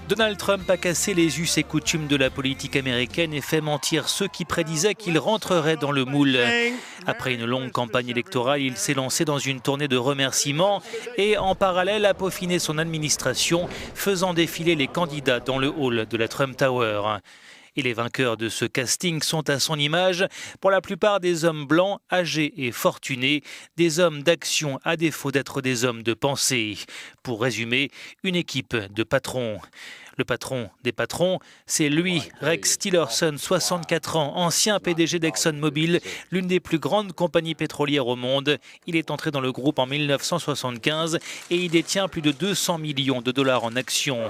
Donald Trump a cassé les us et coutumes de la politique américaine et fait mentir ceux qui prédisaient qu'il rentrerait dans le moule. Après une longue campagne électorale, il s'est lancé dans une tournée de remerciements et en parallèle a peaufiné son administration, faisant défiler les candidats dans le hall de la Trump Tower. Et les vainqueurs de ce casting sont à son image, pour la plupart des hommes blancs, âgés et fortunés, des hommes d'action à défaut d'être des hommes de pensée. Pour résumer, une équipe de patrons. Le patron des patrons, c'est lui, Rex Tillerson, 64 ans, ancien PDG d'ExxonMobil, l'une des plus grandes compagnies pétrolières au monde. Il est entré dans le groupe en 1975 et il détient plus de 200 millions de dollars en actions.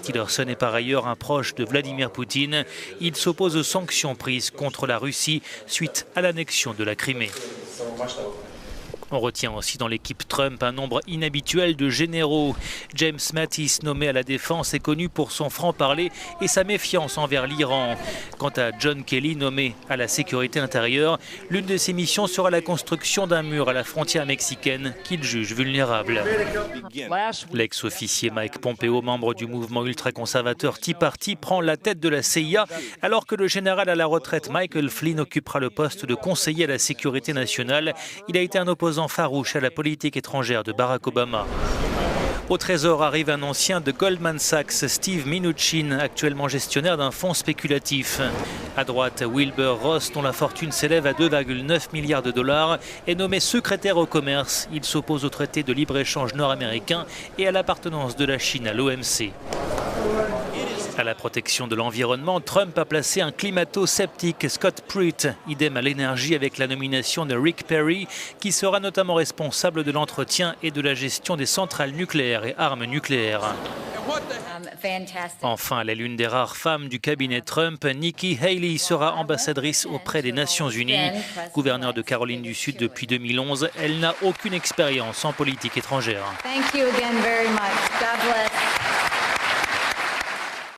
Tillerson est par ailleurs un proche de Vladimir Poutine. Il s'oppose aux sanctions prises contre la Russie suite à l'annexion de la Crimée. On retient aussi dans l'équipe Trump un nombre inhabituel de généraux. James Mattis, nommé à la défense, est connu pour son franc-parler et sa méfiance envers l'Iran. Quant à John Kelly, nommé à la sécurité intérieure, l'une de ses missions sera la construction d'un mur à la frontière mexicaine qu'il juge vulnérable. L'ex-officier Mike Pompeo, membre du mouvement ultra-conservateur Tea Party, prend la tête de la CIA, alors que le général à la retraite Michael Flynn occupera le poste de conseiller à la sécurité nationale. Il a été un opposant farouche à la politique étrangère de Barack Obama. Au Trésor arrive un ancien de Goldman Sachs, Steve Mnuchin, actuellement gestionnaire d'un fonds spéculatif. À droite, Wilbur Ross, dont la fortune s'élève à 2,9 milliards de dollars, est nommé secrétaire au commerce. Il s'oppose au traité de libre-échange nord-américain et à l'appartenance de la Chine à l'OMC. À la protection de l'environnement, Trump a placé un climato-sceptique, Scott Pruitt, idem à l'énergie avec la nomination de Rick Perry, qui sera notamment responsable de l'entretien et de la gestion des centrales nucléaires et armes nucléaires. Enfin, elle est l'une des rares femmes du cabinet Trump. Nikki Haley sera ambassadrice auprès des Nations Unies. Gouverneure de Caroline du Sud depuis 2011, elle n'a aucune expérience en politique étrangère. Thank you again very much. God bless.